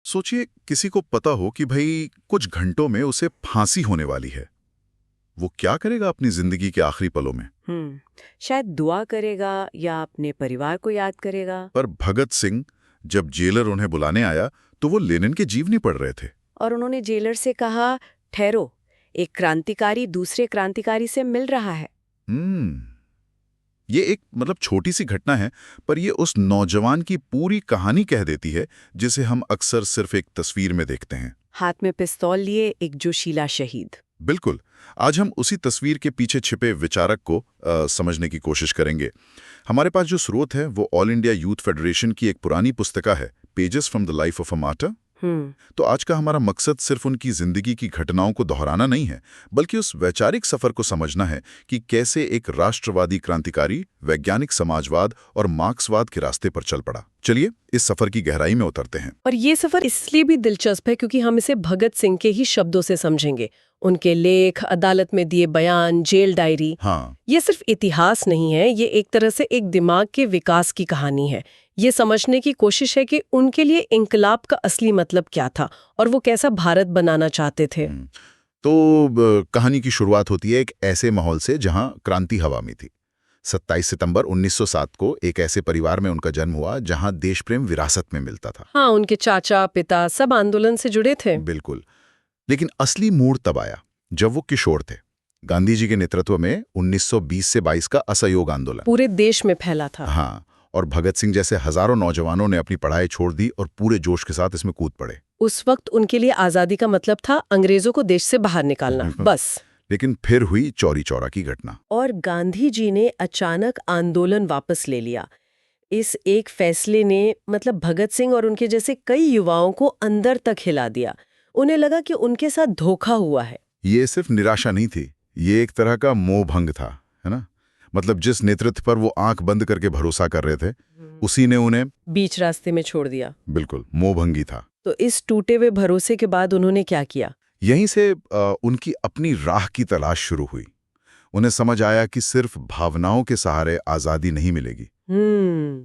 सोचिए किसी को पता हो कि भाई कुछ घंटों में उसे फांसी होने वाली है। वो क्या करेगा अपनी जिंदगी के आखिरी पलों में? शायद दुआ करेगा या अपने परिवार को याद करेगा। पर भगत सिंह, जब जेलर उन्हें बुलाने आया तो वो लेनिन के जीव नहीं पढ़ रहे थे। और उन्होंने जेलर से कहा, ठहरो, एक क्रांतिकारी दूसरे क्रांतिकारी से मिल रहा है। हम्म ये एक छोटी सी घटना है, पर ये उस नौजवान की पूरी कहानी कह देती है, जिसे हम अक्सर सिर्फ एक तस्वीर में देखते हैं। हाथ में पिस्तौल लिए एक जोशीला शहीद। बिल्कुल। आज हम उसी तस्वीर के पीछे छिपे विचारक को समझने की कोशिश करेंगे। हमारे पास जो स्रोत है वो ऑल इंडिया यूथ फेडरेशन की एक पुरानी पुस्तिका है, pages from the life of a martyr. तो आज का हमारा मकसद सिर्फ उनकी जिंदगी की घटनाओं को दोहराना नहीं है, बल्कि उस वैचारिक सफर को समझना है कि कैसे एक राष्ट्रवादी क्रांतिकारी वैज्ञानिक समाजवाद और मार्क्सवाद के रास्ते पर चल पड़ा। चलिए इस सफर की गहराई में उतरते हैं। और ये सफर इसलिए भी दिलचस्प है क्योंकि हम इसे भगत सिंह के ही शब्दों से समझेंगे। उनके लेख, अदालत में दिए बयान, जेल डायरी। हाँ, ये सिर्फ इतिहास नहीं है, ये एक तरह से एक दिमाग के विकास की कहानी है। ये समझने की कोशिश है कि उनके लिए इंकलाब का असली मतलब क्या था और वो कैसा भारत बनाना चाहते थे। तो कहानी की शुरुआत होती है एक ऐसे माहौल से जहां क्रांति हवा में थी। 27 सितंबर 1907 को एक ऐसे परिवार में उनका जन्म हुआ जहां देश प्रेम विरासत में मिलता था। हाँ, उनके चाचा पिता सब आंदोलन से जुड़े थे। बिल्कुल। लेकिन असली मोड़ तब आया जब वो किशोर थे। गांधी जी के नेतृत्व में 1920 से 22 का असहयोग आंदोलन पूरे देश में फैला था। हाँ, और भगत सिंह जैसे हजारों नौजवानों ने अपनी पढ़ाई छोड़ दी और पूरे जोश के साथ इसमें कूद पड़े। उस वक्त उनके लिए आजादी का मतलब था अंग्रेजों को देश से बाहर निकालना, बस। लेकिन फिर हुई चौरी चौरा की घटना। और गांधी जी ने अचानक आंदोलन वापस ले लिया। इस एक फैसले ने भगत सिंह और उनके जैसे कई युवाओं को अंदर तक हिला दिया। उन्हें लगा कि उनके साथ धोखा हुआ है। ये सिर्फ निराशा नहीं थी, ये एक तरह का मोह भंग था, है ना? जिस नेतृत्व पर वो आंख बंद करके भरोसा कर रहे थे, उसी ने उन्हें बीच रास्ते में छोड़ दिया। बिल्कुल मोहभंगी था। तो इस टूटे हुए भरोसे के बाद उन्होंने क्या किया? यहीं से उनकी अपनी राह की तलाश शुरू हुई। उन्हें समझ आया कि सिर्फ भावनाओं के सहारे आजादी नहीं मिलेगी।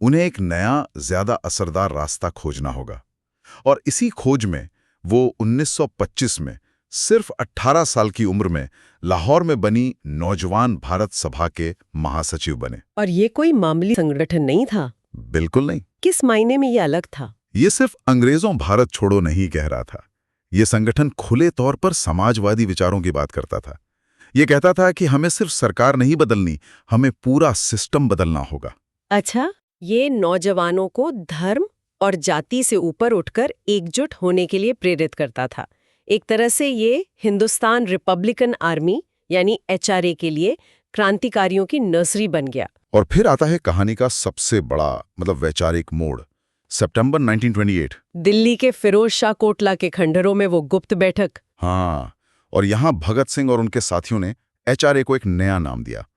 उन्हें एक नया, ज्यादा असरदार रास्ता खोजना होगा। और इसी खोज में वो 1925 में सिर्फ 18 साल की उम्र में लाहौर में बनी नौजवान भारत सभा के महासचिव बने। और ये कोई मामूली संगठन नहीं था। बिल्कुल नहीं। किस मायने में ये अलग था? ये सिर्फ अंग्रेजों भारत छोड़ो नहीं कह रहा था। ये संगठन खुले तौर पर समाजवादी विचारों की बात करता था। ये कहता था कि हमें सिर्फ सरकार नहीं बदलनी, हमें पूरा सिस्टम बदलना होगा। अच्छा, ये नौजवानों को धर्म और जाति से ऊपर उठकर एकजुट होने के लिए प्रेरित करता था। एक तरह से ये हिंदुस्तान रिपब्लिकन आर्मी यानी HRA के लिए क्रांतिकारियों की नर्सरी बन गया। और फिर आता है कहानी का सबसे बड़ा वैचारिक मोड़। सितंबर 1928। दिल्ली के फिरोज शाह कोटला के खंडहरों में वो गुप्त बैठक। हाँ, और यहां भगत सिंह और उनके साथियों ने HRA को एक नया नाम दिया,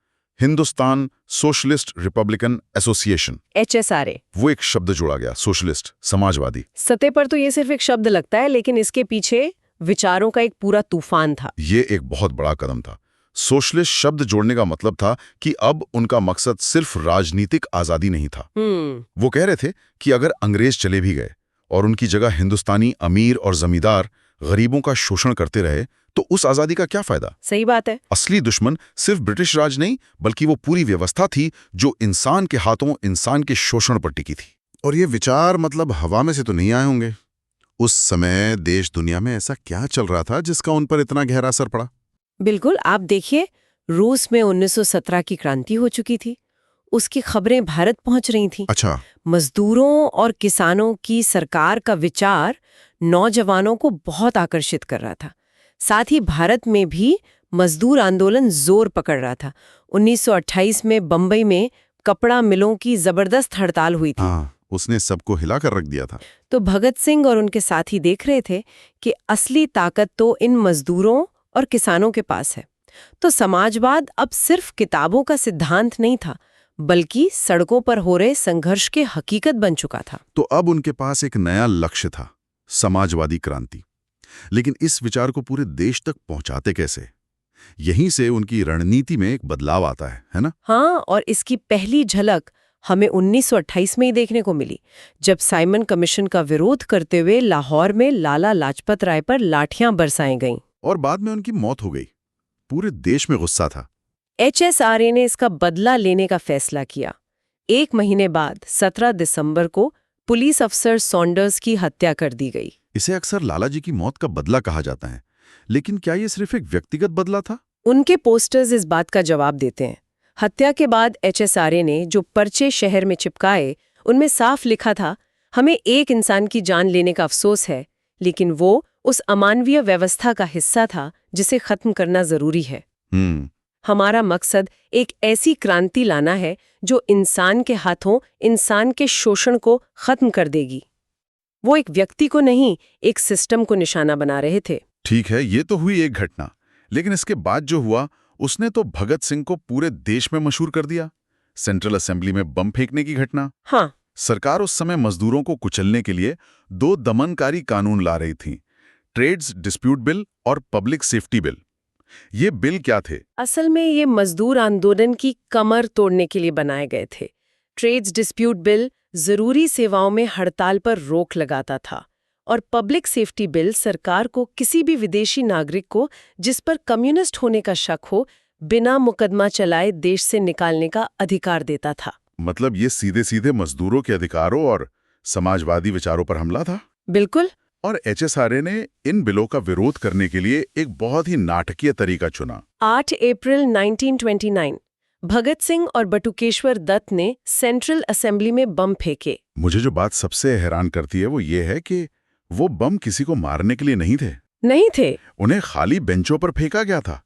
Hindustan socialist Republican association, HSRA। वो एक शब्द जोड़ा गया, सोशलिस्ट, समाजवादी। सतह पर तो ये सिर्फ एक शब्द लगता है, लेकिन इसके पीछे विचारों का एक पूरा तूफान था। ये एक बहुत बड़ा कदम था। सोशलिस्ट शब्द जोड़ने का मतलब था कि अब उनका मकसद सिर्फ राजनीतिक आजादी नहीं था। वो कह रहे थे कि अगर अंग्रेज चले भी गए और उनकी जगह हिंदुस्तानी अमीर और जमींदार गरीबों का शोषण करते रहे, तो उस आजादी का क्या फायदा? सही बात है। असली दुश्मन सिर्फ ब्रिटिश राज नहीं, बल्कि वो पूरी व्यवस्था थी जो इंसान के हाथों इंसान के शोषण पर टिकी थी। और ये विचार हवा में से तो नहीं आए होंगे। उस समय देश दुनिया में ऐसा क्या चल रहा था जिसका उन पर इतना गहरा असर पड़ा? बिल्कुल, आप देखिए, रूस में 1917 की क्रांति हो चुकी थी। उसकी खबरें भारत पहुंच रही थीं। अच्छा। मजदूरों और किसानों की सरकार का विचार नौजवानों को बहुत आकर्षित कर रहा था। साथ ही भारत में भी मजदूर आंदोलन जोर पकड़ रहा था। 1928 में बंबई में कपड़ा मिलों की जबरदस्त हड़ताल हुई थी। हाँ, उसने सबको हिलाकर रख दिया था। तो भगत सिंह और उनके साथी देख रहे थे कि असली ताकत तो इन मजदूरों और किसानों के पास है। तो समाजवाद अब सिर्फ किताबों का सिद्धांत नहीं था, बल्कि सड़कों पर हो रहे संघर्ष के हकीकत बन चुका था। तो अब उनके पास एक नया लक्ष्य था, समाजवादी क्रांति। लेकिन इस विचार को पूरे देश तक पहुंचाते कैसे? यहीं से उनकी रणनीति में एक बदलाव आता है ना? हाँ, और इसकी पहली झलक हमें 1928 में ही देखने को मिली, जब साइमन कमीशन का विरोध करते हुए लाहौर में लाला लाजपत राय पर लाठियां बरसाई गईं। और बाद में उनकी मौत हो गई। पूरे देश में गुस्सा था। HSRA ने इसका बदला लेने का फैसला किया। 1 महीने बाद 17 दिसंबर को पुलिस अफसर सॉन्डर्स की हत्या कर दी गई। इसे अक्सर लाला जी की मौत का बदला कहा जाता है, लेकिन क्या ये सिर्फ एक व्यक्तिगत बदला था? उनके पोस्टर्स इस बात का जवाब देते हैं। हत्या के बाद HSRA ने जो पर्चे शहर में चिपकाए, उनमें साफ लिखा था, हमें एक इंसान की जान लेने का अफसोस है, लेकिन वो उस अमानवीय व्यवस्था का हिस्सा था जिसे खत्म करना जरूरी है। हमारा मकसद एक ऐसी क्रांति लाना है जो इंसान के हाथों इंसान के शोषण को खत्म कर देगी। वो एक व्यक्ति को नहीं, एक सिस्टम को निशाना बना रहे थे। ठीक है, ये तो हुई एक घटना, लेकिन इसके बाद जो हुआ उसने तो भगत सिंह को पूरे देश में मशहूर कर दिया। सेंट्रल असेंबली में बम फेंकने की घटना। हाँ, सरकार उस समय मजदूरों को कुचलने के लिए 2 दमनकारी कानून ला रही थी, ट्रेड्स डिस्प्यूट बिल और पब्लिक सेफ्टी बिल। ये बिल क्या थे? असल में ये मजदूर आंदोलन की कमर तोड़ने के लिए बनाए गए थे। ट्रेड्स डिस्प्यूट बिल जरूरी सेवाओं में हड़ताल पर रोक लगाता था, और पब्लिक सेफ्टी बिल सरकार को किसी भी विदेशी नागरिक को जिस पर कम्युनिस्ट होने का शक हो, बिना मुकदमा चलाए देश से निकालने का अधिकार देता था। मतलब ये सीधे सीधे मजदूरों के अधिकारों और समाजवादी विचारों पर हमला था। बिल्कुल। और HSRA ने इन बिलों का विरोध करने के लिए एक बहुत ही नाटकीय तरीका चुना। 8 अप्रैल 1929 भगत सिंह और बटुकेश्वर दत्त ने सेंट्रल असेंबली में बम फेंके। मुझे जो बात सबसे हैरान करती है वो ये है कि वो बम किसी को मारने के लिए नहीं थे। उन्हें खाली बेंचों पर फेंका गया था।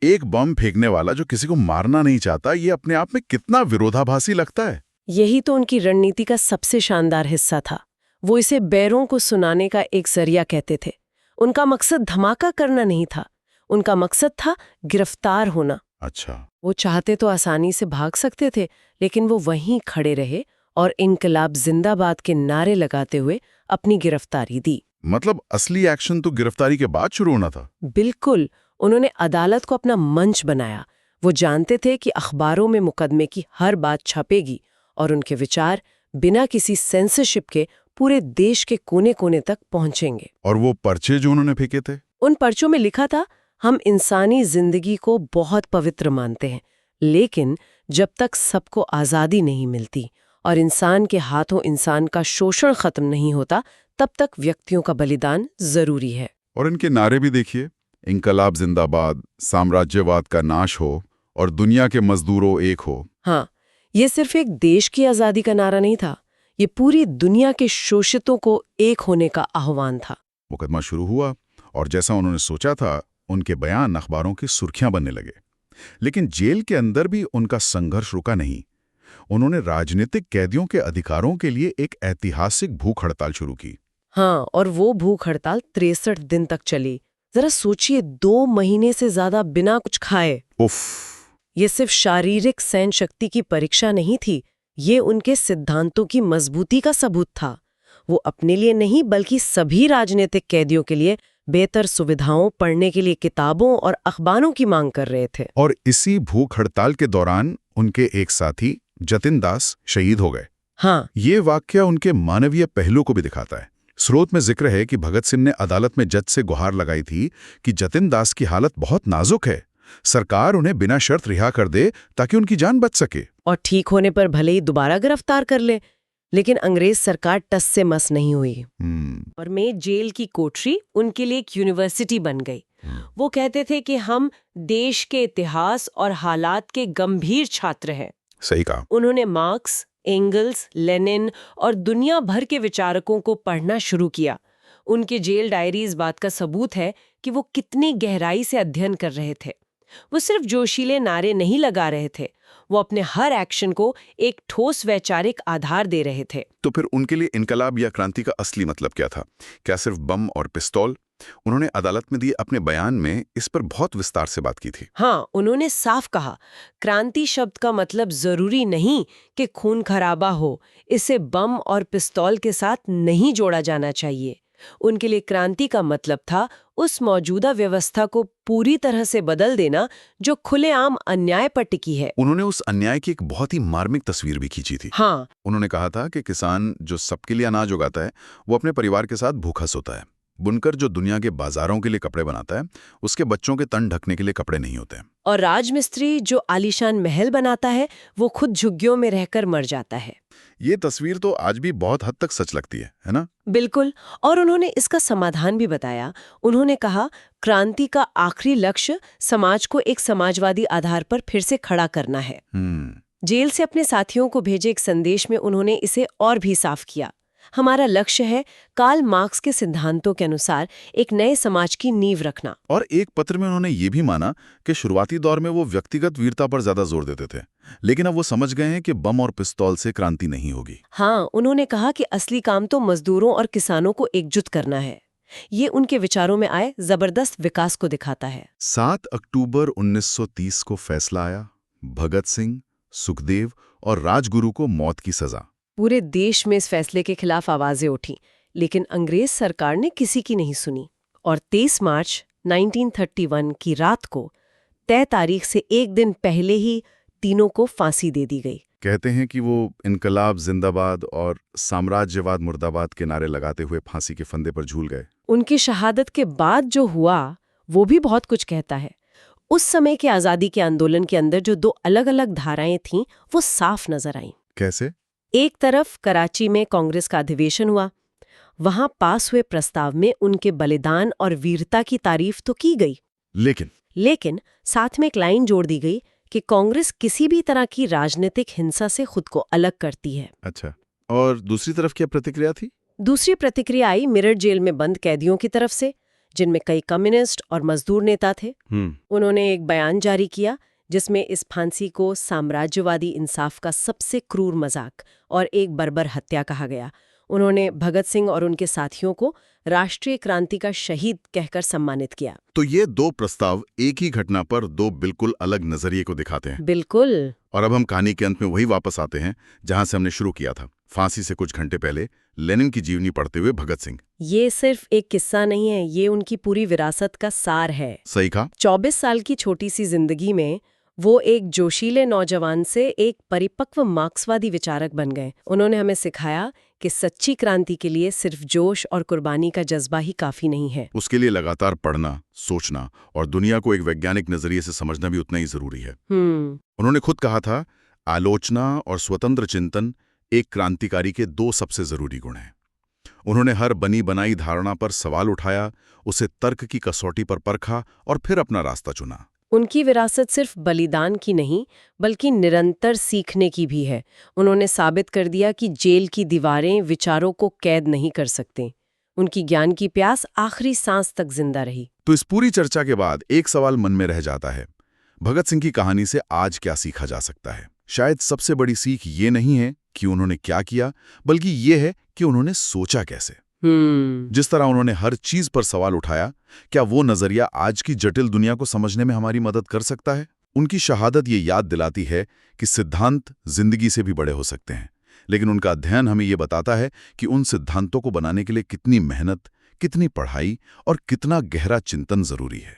एक बम फेंकने वाला जो किसी को मारना नहीं चाहता, ये अपने आप में कितना विरोधाभासी लगता है। यही तो उनकी रणनीति का सबसे शानदार हिस्सा था। वो इसे बैरों को सुनाने का एक जरिया कहते थे। उनका मकसद धमाका करना नहीं था, उनका मकसद था गिरफ्तार होना। अच्छा। वो चाहते तो आसानी से भाग सकते थे, लेकिन वो वहीं खड़े रहे और इनकलाब जिंदाबाद के नारे लगाते हुए अपनी गिरफ्तारी दी। मतलब असली एक्शन तो गिरफ्तारी के बाद शुरू होना था। बिल्कुल। उन्होंने अदालत को अपना मंच बनाया। वो जानते थे कि अखबारों में मुकदमे की हर बात छपेगी और उनके विचार बिना किसी सेंसरशिप के पूरे देश के कोने कोने तक पहुंचेंगे। और वो पर्चे जो उन्होंने फेंके थे, उन पर्चों में लिखा था, हम इंसानी जिंदगी को बहुत पवित्र मानते हैं, लेकिन जब तक सबको आज़ादी नहीं मिलती और इंसान के हाथों इंसान का शोषण खत्म नहीं होता, तब तक व्यक्तियों का बलिदान जरूरी है। और इनके नारे भी देखिए, इनकलाब जिंदाबाद, साम्राज्यवाद का नाश हो और दुनिया के मजदूरों एक हो। हाँ, ये सिर्फ एक देश की आज़ादी का नारा नहीं था, ये पूरी दुनिया के शोषितों को एक होने का आह्वान था। मुकदमा शुरू हुआ और जैसा उन्होंने सोचा था, उनके बयान अखबारों की सुर्खियां बनने लगे। लेकिन जेल के अंदर भी उनका संघर्ष रुका नहीं। उन्होंने राजनीतिक कैदियों के अधिकारों के लिए एक ऐतिहासिक भूख हड़ताल शुरू की। हाँ, और वो भूख हड़ताल 63 दिन तक चली। जरा सोचिए, 2 महीने से ज्यादा बिना कुछ खाए। उफ। ये सिर्फ शारीरिक सहन शक्ति की परीक्षा नहीं थी, ये उनके सिद्धांतों की मजबूती का सबूत था। वो अपने लिए नहीं बल्कि सभी राजनीतिक कैदियों के लिए बेहतर सुविधाओं, पढ़ने के लिए किताबों और अखबारों की मांग कर रहे थे। और इसी भूख हड़ताल के दौरान उनके एक साथी जतिन दास शहीद हो गए। हाँ, ये वाकया उनके मानवीय पहलू को भी दिखाता है। स्रोत में जिक्र है कि भगत सिंह ने अदालत में जज से गुहार लगाई थी कि जतिन दास की हालत बहुत नाजुक है, सरकार उन्हें बिना शर्त रिहा कर दे ताकि उनकी जान बच सके। और ठीक होने पर भले ही दोबारा गिरफ्तार कर ले, लेकिन अंग्रेज सरकार टस से मस नहीं हुई। और में जेल की कोठरी उनके लिए एक यूनिवर्सिटी बन गई। वो कहते थे कि हम देश के इतिहास और हालात के गंभीर छात्र हैं। सही कहा। उन्होंने मार्क्स, एंगल्स, लेनिन और दुनिया भर के विचारकों को पढ़ना शुरू किया। उनके जेल डायरी इस बात का सबूत है कि वो कितनी गहराई से अध्ययन कर रहे थे। वो सिर्फ जोशीले नारे नहीं लगा रहे थे, वो अपने हर एक्शन को एक ठोस वैचारिक आधार दे रहे थे। तो फिर उनके लिए इनकलाब या क्रांति का असली मतलब क्या था? क्या सिर्फ बम और पिस्तौल? उन्होंने अदालत में दिए अपने बयान में इस पर बहुत विस्तार से बात की थी। हाँ, उन्होंने साफ कहा, क्रांति शब्द का मतलब जरूरी नहीं कि खून खराबा हो, इसे बम और पिस्तौल के साथ नहीं जोड़ा जाना चाहिए। उनके लिए क्रांति का मतलब था उस मौजूदा व्यवस्था को पूरी तरह से बदल देना जो खुलेआम अन्याय पर टिकी है। उन्होंने उस अन्याय की एक बहुत ही मार्मिक तस्वीर भी खींची थी। हाँ, उन्होंने कहा था कि किसान जो सबके लिए अनाज उगाता है वो अपने परिवार के साथ भूखा सोता है। बुनकर जो दुनिया के बाजारों के लिए कपड़े बनाता है उसके बच्चों के तन ढकने के लिए कपड़े नहीं होते हैं। और राजमिस्त्री जो आलीशान महल बनाता है वो खुद झुग्गियों में रहकर मर जाता है। ये तस्वीर तो आज भी बहुत हद तक सच लगती है ना? बिल्कुल। और उन्होंने इसका समाधान भी बताया। उन्होंने कहा क्रांति का आखिरी लक्ष्य समाज को एक समाजवादी आधार पर फिर से खड़ा करना है। जेल से अपने साथियों को भेजे एक संदेश में उन्होंने इसे और भी साफ किया। हमारा लक्ष्य है कार्ल मार्क्स के सिद्धांतों के अनुसार एक नए समाज की नींव रखना। और एक पत्र में उन्होंने ये भी माना कि शुरुआती दौर में वो व्यक्तिगत वीरता पर ज्यादा जोर देते थे, लेकिन अब वो समझ गए हैं कि बम और पिस्तौल से क्रांति नहीं होगी। हाँ, उन्होंने कहा कि असली काम तो मजदूरों और किसानों को एकजुट करना है। ये उनके विचारों में आए जबरदस्त विकास को दिखाता है। 7 अक्टूबर 1930 को फैसला आया, भगत सिंह, सुखदेव और राजगुरु को मौत की सजा। पूरे देश में इस फैसले के खिलाफ आवाजें उठी, लेकिन अंग्रेज सरकार ने किसी की नहीं सुनी और 23 मार्च 1931 की रात को तय तारीख से एक दिन पहले ही तीनों को फांसी दे दी गई। कहते हैं कि वो इनकलाब जिंदाबाद और साम्राज्यवाद मुर्दाबाद के नारे लगाते हुए फांसी के फंदे पर झूल गए। उनकी शहादत के बाद जो हुआ वो भी बहुत कुछ कहता है। उस समय के आज़ादी के आंदोलन के अंदर जो दो अलग अलग धाराएं थीं वो साफ नजर आईं। कैसे? एक तरफ कराची में कांग्रेस का अधिवेशन हुआ। वहां पास हुए प्रस्ताव में उनके बलिदान और वीरता की तारीफ तो की गई, लेकिन साथ में एक लाइन जोड़ दी गई कि कांग्रेस किसी भी तरह की राजनीतिक हिंसा से खुद को अलग करती है। अच्छा, और दूसरी तरफ क्या प्रतिक्रिया थी? दूसरी प्रतिक्रिया आई मेरठ जेल में बंद कैदियों की तरफ से, जिनमें कई कम्युनिस्ट और मजदूर नेता थे। उन्होंने एक बयान जारी किया जिसमें इस फांसी को साम्राज्यवादी इंसाफ का सबसे क्रूर मजाक और एक बर्बर हत्या कहा गया। उन्होंने भगत सिंह और उनके साथियों को राष्ट्रीय क्रांति का शहीद कहकर सम्मानित किया। तो ये दो प्रस्ताव एक ही घटना पर दो बिल्कुल अलग नजरिए को दिखाते हैं। बिल्कुल। और अब हम कहानी के अंत में वही वापस आते हैं जहां से हमने शुरू किया था, फांसी से कुछ घंटे पहले लेनिन की जीवनी पढ़ते हुए भगत सिंह। ये सिर्फ एक किस्सा नहीं है, ये उनकी पूरी विरासत का सार है। सही कहा। 24 साल की छोटी सी जिंदगी में वो एक जोशीले नौजवान से एक परिपक्व मार्क्सवादी विचारक बन गए। उन्होंने हमें सिखाया कि सच्ची क्रांति के लिए सिर्फ जोश और कुर्बानी का जज्बा ही काफी नहीं है। उसके लिए लगातार पढ़ना, सोचना और दुनिया को एक वैज्ञानिक नजरिए से समझना भी उतना ही जरूरी है। उन्होंने खुद कहा था, आलोचना और स्वतंत्र चिंतन एक क्रांतिकारी के दो सबसे जरूरी गुण हैं। उन्होंने हर बनी बनाई धारणा पर सवाल उठाया, उसे तर्क की कसौटी पर परखा और फिर अपना रास्ता चुना। उनकी विरासत सिर्फ बलिदान की नहीं बल्कि निरंतर सीखने की भी है। उन्होंने साबित कर दिया कि जेल की दीवारें विचारों को कैद नहीं कर सकते। उनकी ज्ञान की प्यास आखिरी सांस तक जिंदा रही। तो इस पूरी चर्चा के बाद एक सवाल मन में रह जाता है, भगत सिंह की कहानी से आज क्या सीखा जा सकता है? शायद सबसे बड़ी सीख ये नहीं है कि उन्होंने क्या किया, बल्कि ये है कि उन्होंने सोचा कैसे। जिस तरह उन्होंने हर चीज पर सवाल उठाया, क्या वो नजरिया आज की जटिल दुनिया को समझने में हमारी मदद कर सकता है? उनकी शहादत ये याद दिलाती है कि सिद्धांत जिंदगी से भी बड़े हो सकते हैं, लेकिन उनका अध्ययन हमें ये बताता है कि उन सिद्धांतों को बनाने के लिए कितनी मेहनत, कितनी पढ़ाई और कितना गहरा चिंतन जरूरी है।